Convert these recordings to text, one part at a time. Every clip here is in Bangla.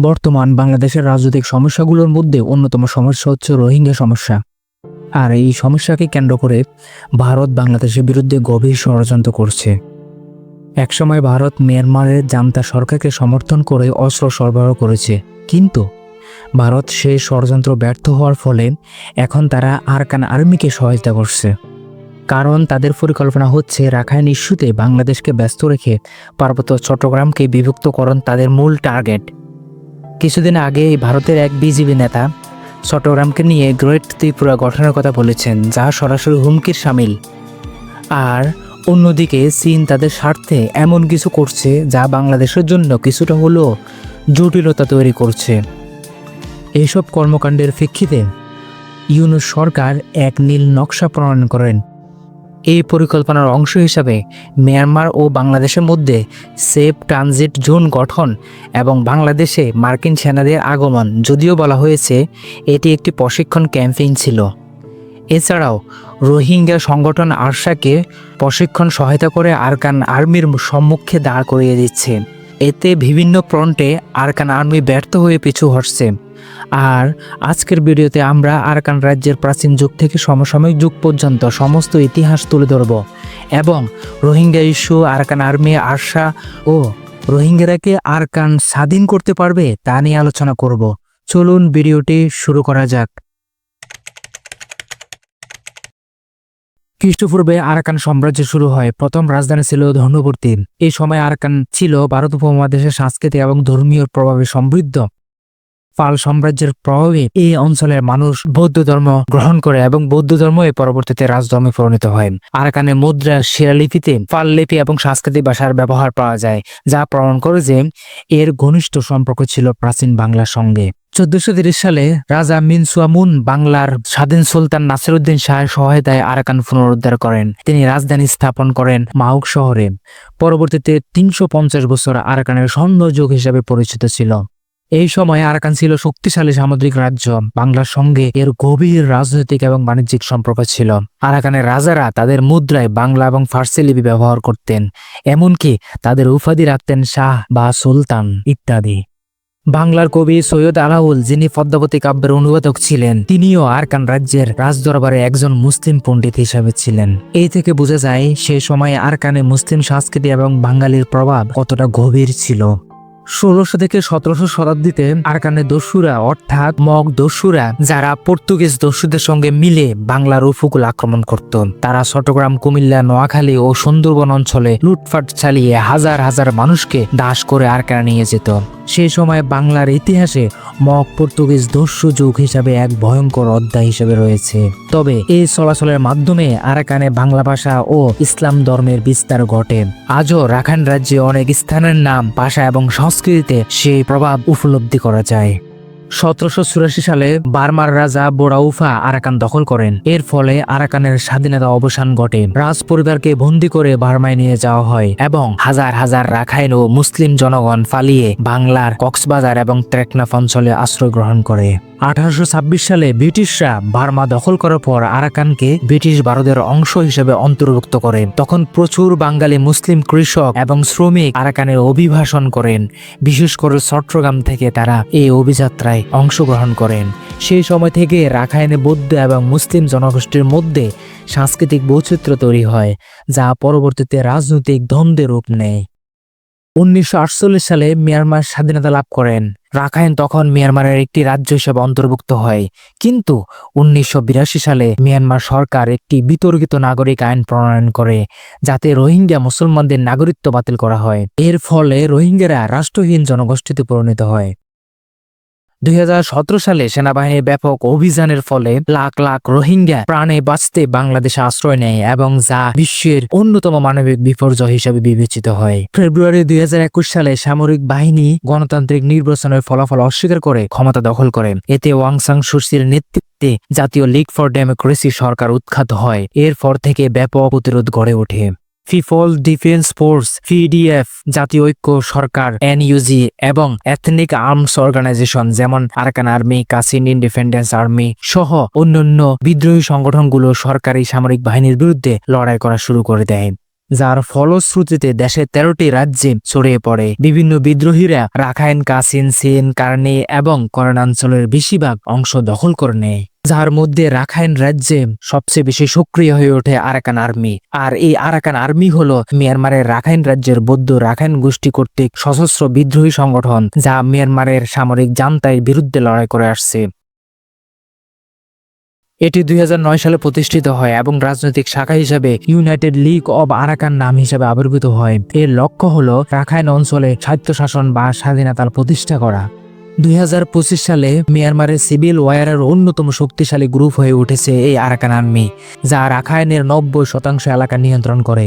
বর্তমান বাংলাদেশের রাজনৈতিক সমস্যাগুলোর মধ্যে অন্যতম সমস্যা হচ্ছে রোহিঙ্গা সমস্যা। আর এই সমস্যাকে কেন্দ্র করে ভারত বাংলাদেশের বিরুদ্ধে গভীর ষড়যন্ত্র করছে। একসময় ভারত মিয়ানমারের জান্তা সরকারকে সমর্থন করে অস্ত্র সরবরাহ করেছে, কিন্তু ভারত সেই ষড়যন্ত্র ব্যর্থ হওয়ার ফলে এখন তারা আরাকান আর্মিকে সহায়তা করছে। কারণ তাদের পরিকল্পনা হচ্ছে রাখাইন ইস্যুতে বাংলাদেশকে ব্যস্ত রেখে পার্বত্য চট্টগ্রামকে বিভক্তকরণ তাদের মূল টার্গেট। কিছুদিন আগে ভারতের এক বিজেপি নেতা চট্টগ্রামকে নিয়ে গ্রেট ত্রিপুরা গঠনের কথা বলেছেন, যা সরাসরি হুমকির শামিল। আর অন্যদিকে চীন তাদের স্বার্থে এমন কিছু করছে যা বাংলাদেশের জন্য কিছুটা হলেও জটিলতা তৈরি করছে। এইসব কর্মকাণ্ডের প্রেক্ষিতে ইউনূস সরকার এক নীল নকশা প্রণয়ন করেন। এই পরিকল্পনার অংশ হিসাবে মিয়ানমার ও বাংলাদেশের মধ্যে সেফ ট্রানজিট জোন গঠন এবং বাংলাদেশে মার্কিন সেনাদের আগমন। যদিও বলা হয়েছে এটি একটি প্রশিক্ষণ ক্যাম্পেইন ছিল। এছাড়াও রোহিঙ্গা সংগঠন আরসাকে প্রশিক্ষণ সহায়তা করে আরাকান আর্মির সম্মুখে দাঁড় করিয়ে দিচ্ছে। এতে বিভিন্ন ফ্রন্টে আরাকান আর্মি ব্যর্থ হয়ে পিছু হটছে। আর আজকের ভিডিওতে আমরা আরাকান রাজ্যের প্রাচীন যুগ থেকে সমসাময়িক যুগ পর্যন্ত সমস্ত ইতিহাস তুলে ধরব এবং Rohingya issue, Arakan army, ARSA ও রোহিঙ্গারাকে আরাকান স্বাধীন করতে পারবে তা নিয়ে আলোচনা করব। চলুন ভিডিওটি শুরু করা যাক। খ্রিস্টপূর্বে আরাকান সাম্রাজ্য শুরু হয়। প্রথম রাজধানী ছিল ধনুবর্তী। এই সময় আরাকান ছিল ভারত উপমহাদেশের সাংস্কৃতিক এবং ধর্মীয় প্রভাবে সমৃদ্ধ। পাল সাম্রাজ্যের প্রভাবে এই অঞ্চলের মানুষ বৌদ্ধ ধর্ম গ্রহণ করে এবং বৌদ্ধ ধর্ম পরবর্তীতে রাজধর্মে পরিণত হয়। আরাকানের মুদ্রা, শিলালিপিতে পাল লিপি এবং সাংস্কৃতিক ভাষার ব্যবহার পাওয়া যায়, যা প্রমাণ করে যে এর ঘনিষ্ঠ সম্পর্ক ছিল প্রাচীন বাংলার সঙ্গে। 1430 সালে রাজা মিনসুয়ামুন বাংলার স্বাধীন সুলতান নাসিরউদ্দিন শাহের সহায়তায় আরাকান পুনরুদ্ধার করেন। তিনি রাজধানী স্থাপন করেন মাউক শহরে। পরবর্তীতে 350 বছর আরাকানের স্বর্ণযুগ হিসেবে পরিচিত ছিল। এই সময় আরাকান ছিল শক্তিশালী সামুদ্রিক রাজ্য। বাংলার সঙ্গে এর গভীর রাজনৈতিক এবং বাণিজ্যিক সম্পর্ক ছিল। আরাকানের রাজারা তাদের মুদ্রায় বাংলা এবং ফার্সি লিপি ব্যবহার করতেন, এমনকি তাদের উপাধি রাখতেন শাহ বা সুলতান ইত্যাদি। বাংলার কবি সৈয়দ আলাউল, যিনি পদ্মাবতী কাব্যের অনুবাদক ছিলেন, তিনিও আরাকান রাজ্যের রাজদরবারে একজন মুসলিম পণ্ডিত হিসেবে ছিলেন। এই থেকে বোঝা যায় সে সময় আরাকানে মুসলিম সংস্কৃতি এবং বাঙালির প্রভাব কতটা গভীর ছিল। 1600 থেকে 1700 শতাব্দীতে আরাকানের দস্যুরা অর্থাৎ মগ দস্যুরা, যারা পর্তুগিজ দস্যুদের সঙ্গে মিলে বাংলার উপকূল আক্রমণ করত, তারা চট্টগ্রাম, কুমিল্লা, নোয়াখালী ও সুন্দরবন অঞ্চলে লুটপাট চালিয়ে হাজার হাজার মানুষকে দাস করে আরাকানে নিয়ে যেত। সেই সময় বাংলার ইতিহাসে মগ পর্তুগিজ দস্যু যুগ হিসাবে এক ভয়ঙ্কর অধ্যায় হিসেবে রয়েছে। তবে এই চলাচলের মাধ্যমে আরাকানে বাংলা ভাষা ও ইসলাম ধর্মের বিস্তার ঘটে। আজও রাখাইন রাজ্যে অনেক স্থানের নাম, ভাষা এবং সংস্কৃতিতে সেই প্রভাব উপলব্ধি করা যায়। 1784 সালে বার্মার রাজা বোরাউফা আরাকান দখল করেন। এর ফলে আরাকানের স্বাধীনতা অবসান ঘটে। রাজ পরিবারকে বন্দী করে বার্মায় নিয়ে যাওয়া হয় এবং হাজার হাজার রাখাইন ও মুসলিম জনগণ পালিয়ে বাংলার কক্সবাজার এবং টেকনাফ অঞ্চলে আশ্রয় গ্রহণ করে। 1826 সালে ব্রিটিশরা বার্মা দখল করার পর আরাকানকে ব্রিটিশ ভারতের অংশ হিসেবে অন্তর্ভুক্ত করে। তখন প্রচুর বাঙালি মুসলিম কৃষক এবং শ্রমিক আরাকানের অভিবাসন করেন। বিশেষ করে চট্টগ্রাম থেকে তারা এই অভিযাত্রায় অংশগ্রহণ করেন। সেই সময় থেকে রাখাইনে বৌদ্ধ এবং মুসলিম জনগোষ্ঠীর মধ্যে সাংস্কৃতিক বৈচিত্র্য তৈরি হয়, যা পরবর্তীতে রাজনৈতিক দ্বন্দ্বের রূপ নেয়। 1948 সালে মিয়ানমার স্বাধীনতা লাভ করেন। রাখাইন তখন মিয়ানমারের একটি রাজ্য হিসেবে অন্তর্ভুক্ত হয়। কিন্তু 1982 সালে মিয়ানমার সরকার একটি বিতর্কিত নাগরিক আইন প্রণয়ন করে, যাতে রোহিঙ্গা মুসলমানদের নাগরিকত্ব বাতিল করা হয়। এর ফলে রোহিঙ্গারা রাষ্ট্রহীন জনগোষ্ঠীতে পরিণত হয়। 2017 সালে সেনাবাহিনীর ব্যাপক অভিযানের ফলে লাখ লাখ রোহিঙ্গা প্রাণে বাঁচতে বাংলাদেশে আশ্রয় নেয় এবং যা বিশ্বের অন্যতম মানবিক বিপর্যয় হিসেবে বিবেচিত হয়। ফেব্রুয়ারি 2021 সালে সামরিক বাহিনী গণতান্ত্রিক নির্বাচনের ফলাফল অস্বীকার করে ক্ষমতা দখল করে। এতে ওয়াং সাং সুচির নেতৃত্বে জাতীয় লীগ ফর ডেমোক্রেসি সরকার উৎখাত হয়। এরপর থেকে ব্যাপক প্রতিরোধ গড়ে ওঠে। পিপল ডিফেন্স ফোর্স (পিডিএফ), জাতীয় ঐক্য সরকার (এনইউজি) এবং এথনিক আর্মস অর্গানাইজেশন যেমন Arakan army, Kachin independence army সহ অন্যান্য বিদ্রোহী সংগঠনগুলো সরকারি সামরিক বাহিনীর বিরুদ্ধে লড়াই করা শুরু করে দেয়। যার ফলশ্রুতিতে দেশের 13টি রাজ্যে ছড়িয়ে পড়ে। বিভিন্ন বিদ্রোহীরা রাখাইন, কাসিন, সিন, কার্নি এবং করণাঞ্চলের বেশিরভাগ অংশ দখল করে নেয়, যার মধ্যে রাখাইন রাজ্যে সবচেয়ে বেশি সক্রিয় হয়ে ওঠে আরাকান আর্মি। আর এই আরাকান আর্মি হলো মিয়ানমারের রাখাইন রাজ্যের বৌদ্ধ রাখাইন গোষ্ঠী কর্তৃক সশস্ত্র বিদ্রোহী সংগঠন, যা মিয়ানমারের সামরিক জান্তার বিরুদ্ধে লড়াই করে আসছে। এটি 2009 সালে প্রতিষ্ঠিত হয় এবং রাজনৈতিক শাখা হিসেবে ইউনাইটেড লিগ অব আরাকান নাম হিসেবে আবির্ভূত হয়। এর লক্ষ্য হলো রাখাইন অঞ্চলে স্বায়ত্তশাসন বা স্বাধীনতার প্রতিষ্ঠা করা। 2025 সালে মিয়ানমারের সিভিল ওয়ারের অন্যতম শক্তিশালী গ্রুপ হয়ে উঠেছে এই আরাকান আর্মি, যা রাখাইনের 90% এলাকা নিয়ন্ত্রণ করে।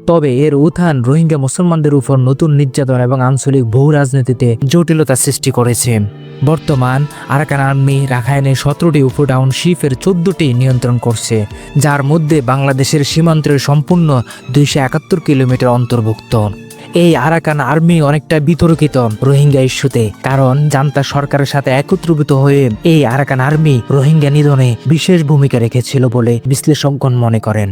তবে এর উত্থান রোহিঙ্গা মুসলমানদের উপর নতুন নির্যাতন এবং আঞ্চলিক ভূ রাজনীতিতে জটিলতা সৃষ্টি করেছে। বর্তমান আরাকান আর্মি রাখাইনের 17টি উপটাউনশিপের 14টি নিয়ন্ত্রণ করছে, যার মধ্যে বাংলাদেশের সীমান্তের সম্পূর্ণ 271 কিলোমিটার অন্তর্ভুক্ত। এই আরাকান আর্মি অনেকটা বিতর্কিত রোহিঙ্গা ইস্যুতে, কারণ জান্তা সরকারের সাথে একত্রিত হয়ে এই আরাকান আর্মি রোহিঙ্গা নিধনে বিশেষ ভূমিকা রেখেছিল বলে বিশ্লেষকগণ মনে করেন।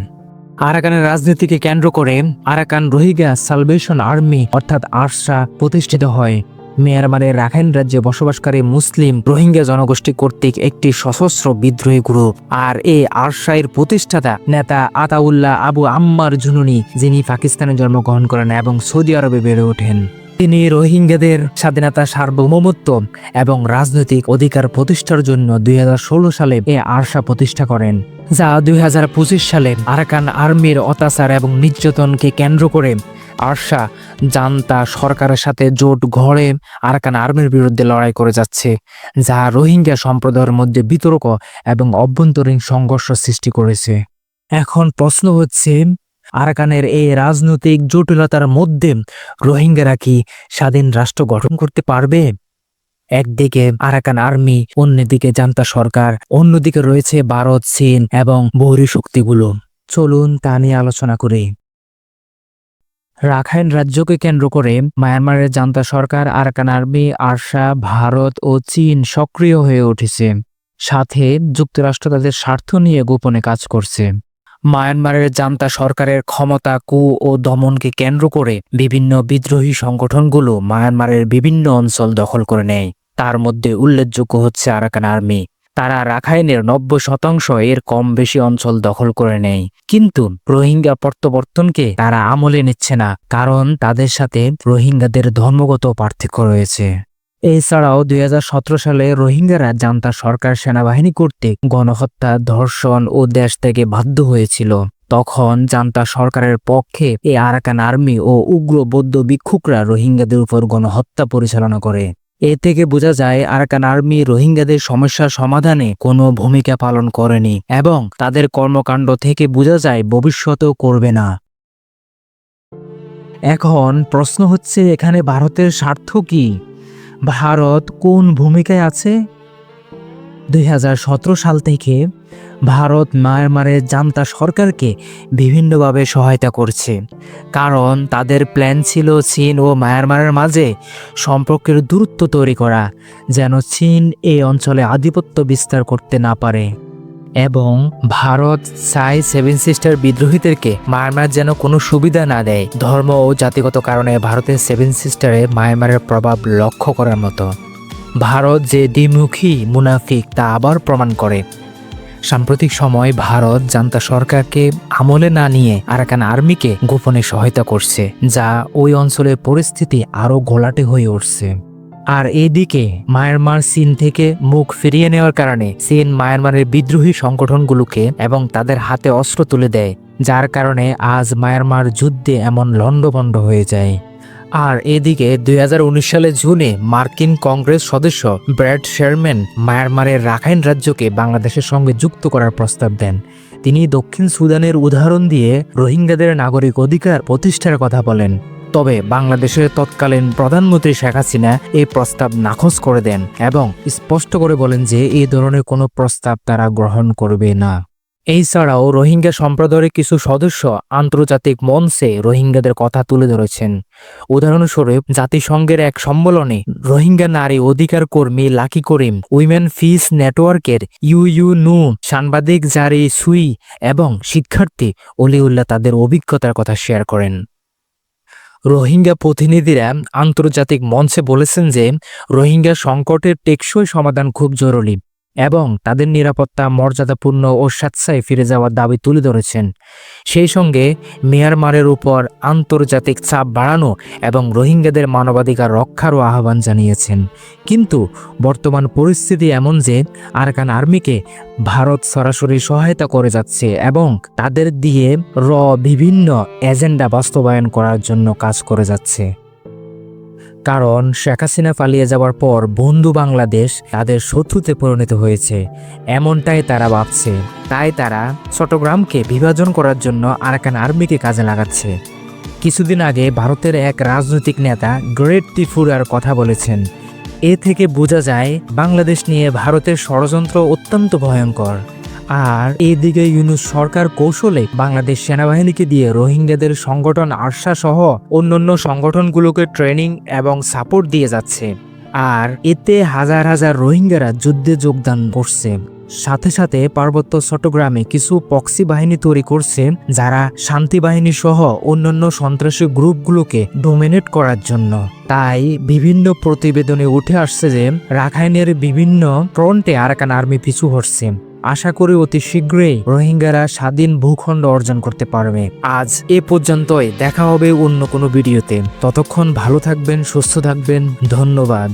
আরাকানের রাজনীতিকে কেন্দ্র করে আরাকান রোহিঙ্গা সালভেশন আর্মি অর্থাৎ আরসা প্রতিষ্ঠিত হয়। মিয়ানমারের রাখাইন রাজ্যে বসবাসকারী মুসলিম রোহিঙ্গা জনগোষ্ঠী কর্তৃক একটি সশস্ত্র বিদ্রোহী গ্রুপ। আর এই আরসার প্রতিষ্ঠাতা নেতা আতাউল্লাহ আবু আম্মার জুনুনি, যিনি পাকিস্তানে জন্মগ্রহণ করেন এবং সৌদি আরবে বেড়ে ওঠেন, তিনি রোহিঙ্গাদের স্বাধীনতা, সার্বভৌমত্ব এবং রাজনৈতিক অধিকার প্রতিষ্ঠার জন্য 2016 সালে এই আরসা প্রতিষ্ঠা করেন, যা 2025 সালে আরাকান আর্মির অত্যাচার এবং নির্যাতনকে কেন্দ্র করে আরসা জান্তা সরকারের সাথে জোট গড়ে আরাকান আর্মির বিরুদ্ধে লড়াই করে যাচ্ছে, যা রোহিঙ্গা সম্প্রদায়ের মধ্যে বিতর্ক এবং অভ্যন্তরীণ সংঘর্ষ সৃষ্টি করেছে। এখন প্রশ্ন হচ্ছে, আরাকানের এই রাজনৈতিক জটিলতার মধ্যে রোহিঙ্গারা কি স্বাধীন রাষ্ট্র গঠন করতে পারবে? একদিকে আরাকান আর্মি, অন্যদিকে জান্তা সরকার, অন্যদিকে রয়েছে ভারত, চীন এবং বহির শক্তিগুলো। চলুন তা নিয়ে আলোচনা করি। রাখাইন রাজ্যকে কেন্দ্র করে মায়ানমারের জান্তা সরকার, আরাকান আর্মি, আরসা, ভারত ও চীন সক্রিয় হয়ে উঠেছে। সাথে যুক্তরাষ্ট্র তাদের স্বার্থ নিয়ে গোপনে কাজ করছে। মায়ানমারের জান্তা সরকারের ক্ষমতা, কু ও দমনকে কেন্দ্র করে বিভিন্ন বিদ্রোহী সংগঠনগুলো মায়ানমারের বিভিন্ন অঞ্চল দখল করে নেয়। তার মধ্যে উল্লেখযোগ্য হচ্ছে আরাকান আর্মি। তারা রাখাইনের 90% এর কম বেশি অঞ্চল দখল করে নেয়। কিন্তু রোহিঙ্গা প্রত্যাবর্তনকে তারা আমলে নিচ্ছে না, কারণ তাদের সাথে রোহিঙ্গাদের ধর্মগত পার্থক্য রয়েছে। এছাড়াও 2017 সালে রোহিঙ্গারা জান্তা সরকার সেনাবাহিনী কর্তৃক গণহত্যা, ধর্ষণ ও দেশ থেকে বাধ্য হয়েছিল। তখন জান্তা সরকারের পক্ষে এই আরাকান আর্মি ও উগ্র বৌদ্ধ ভিক্ষুকরা রোহিঙ্গাদের উপর গণহত্যা পরিচালনা করে। এ থেকে বোঝা যায় আরাকান আর্মি রোহিঙ্গাদের সমস্যার সমাধানে কোনো ভূমিকা পালন করেনি এবং তাদের কর্মকাণ্ড থেকে বোঝা যায় ভবিষ্যতেও করবে না। এখন প্রশ্ন হচ্ছে, এখানে ভারতের স্বার্থ কি? ভারত কোন ভূমিকায় আছে? 2017 সাল থেকে ভারত মায়ানমারের জান্তা সরকারকে বিভিন্নভাবে সহায়তা করছে, কারণ তাদের প্ল্যান ছিল চীন ও মায়ানমারের মাঝে সম্পর্কের দূরত্ব তৈরি করা, যেন চীন এই অঞ্চলে আধিপত্য বিস্তার করতে না পারে। এবং ভারত চায় 7 সিস্টার বিদ্রোহীদেরকে মায়ানমার যেন কোনো সুবিধা না দেয়। ধর্ম ও জাতিগত কারণে ভারতের 7 সিস্টারে মায়ানমারের প্রভাব লক্ষ্য করার মতো। ভারত যে দ্বিমুখী মুনাফিক তা আবার প্রমাণ করে। সাম্প্রতিক সময় ভারত জান্তা সরকারকে আমলে না নিয়ে আরাকান আর্মিকে গোপনে সহায়তা করছে, যা ওই অঞ্চলের পরিস্থিতি আরও ঘোলাটে হয়ে উঠছে। আর এদিকে মায়ানমার চীন থেকে মুখ ফিরিয়ে নেওয়ার কারণে চীন মায়ানমারের বিদ্রোহী সংগঠনগুলোকে এবং তাদের হাতে অস্ত্র তুলে দেয়, যার কারণে আজ মায়ানমার যুদ্ধে এমন লণ্ডভণ্ড হয়ে যায়। আর এদিকে 2019 সালে জুনে মার্কিন কংগ্রেস সদস্য ব্র্যাড শেরম্যান মায়ানমারের রাখাইন রাজ্যকে বাংলাদেশের সঙ্গে যুক্ত করার প্রস্তাব দেন। তিনি দক্ষিণ সুদানের উদাহরণ দিয়ে রোহিঙ্গাদের নাগরিক অধিকার প্রতিষ্ঠার কথা বলেন। তবে বাংলাদেশের তৎকালীন প্রধানমন্ত্রী শেখ হাসিনা এই প্রস্তাব নাকচ করে দেন এবং স্পষ্ট করে বলেন যে এই ধরনের কোনো প্রস্তাব তারা গ্রহণ করবে না। এছাড়াও রোহিঙ্গা সম্প্রদায়ের কিছু সদস্য আন্তর্জাতিক মঞ্চে রোহিঙ্গাদের কথা তুলে ধরেছেন। উদাহরণস্বরূপ জাতিসংঘের এক সম্মেলনে রোহিঙ্গা নারী অধিকার কর্মী লাকি করিম, উইমেন পিস নেটওয়ার্কের ইউইউনু সাংবাদিক জারি সুই এবং শিক্ষার্থী অলিউল্লাহ তাদের অভিজ্ঞতার কথা শেয়ার করেন। রোহিঙ্গা প্রতিনিধিরা আন্তর্জাতিক মঞ্চে বলেছেন যে রোহিঙ্গা সংকটের টেকসই সমাধান খুব জরুরি এবং তাদের নিরাপত্তা, মর্যাদাপূর্ণ ও স্বেচ্ছায় ফিরে যাওয়ার দাবি তুলে ধরেছেন। সেই সঙ্গে মিয়ানমারের উপর আন্তর্জাতিক চাপ বাড়ানো এবং রোহিঙ্গাদের মানবাধিকার রক্ষারও আহ্বান জানিয়েছেন। কিন্তু বর্তমান পরিস্থিতি এমন যে আরাকান আর্মিকে ভারত সরাসরি সহায়তা করে যাচ্ছে এবং তাদের দিয়ে বিভিন্ন এজেন্ডা বাস্তবায়ন করার জন্য কাজ করে যাচ্ছে। কারণ শেখ হাসিনা পালিয়ে যাওয়ার পর বন্ধু বাংলাদেশ তাদের শত্রুতে পরিণত হয়েছে, এমনটাই তারা ভাবছে। তাই তারা চট্টগ্রামকে বিভাজন করার জন্য আরাকান আর্মিকে কাজে লাগাচ্ছে। কিছুদিন আগে ভারতের এক রাজনৈতিক নেতা গ্রেট ত্রিপুরার কথা বলেছেন। এ থেকে বোঝা যায় বাংলাদেশ নিয়ে ভারতের ষড়যন্ত্র অত্যন্ত ভয়ঙ্কর। আর এদিকে ইউনূস সরকার কৌশলে বাংলাদেশ সেনাবাহিনীকে দিয়ে রোহিঙ্গাদের সংগঠন আরসা সহ অন্যান্য সংগঠনগুলোকে ট্রেনিং এবং সাপোর্ট দিয়ে যাচ্ছে। আর এতে হাজার হাজার রোহিঙ্গারা যুদ্ধে যোগদান করছে। সাথে সাথে পার্বত্য চট্টগ্রামে কিছু প্রক্সি বাহিনী তৈরি করছে, যারা শান্তি বাহিনী সহ অন্যান্য সন্ত্রাসী গ্রুপগুলোকে ডোমিনেট করার জন্য। তাই বিভিন্ন প্রতিবেদনে উঠে আসছে যে রাখাইনের বিভিন্ন ফ্রন্টে আরাকান আর্মি পিছু হটছে। আশা করি অতি শীঘ্রই রোহিঙ্গারা স্বাধীন ভূখণ্ড অর্জন করতে পারবে। আজ এ পর্যন্তই, দেখা হবে অন্য কোনো ভিডিওতে। ততক্ষণ ভালো থাকবেন, সুস্থ থাকবেন। ধন্যবাদ।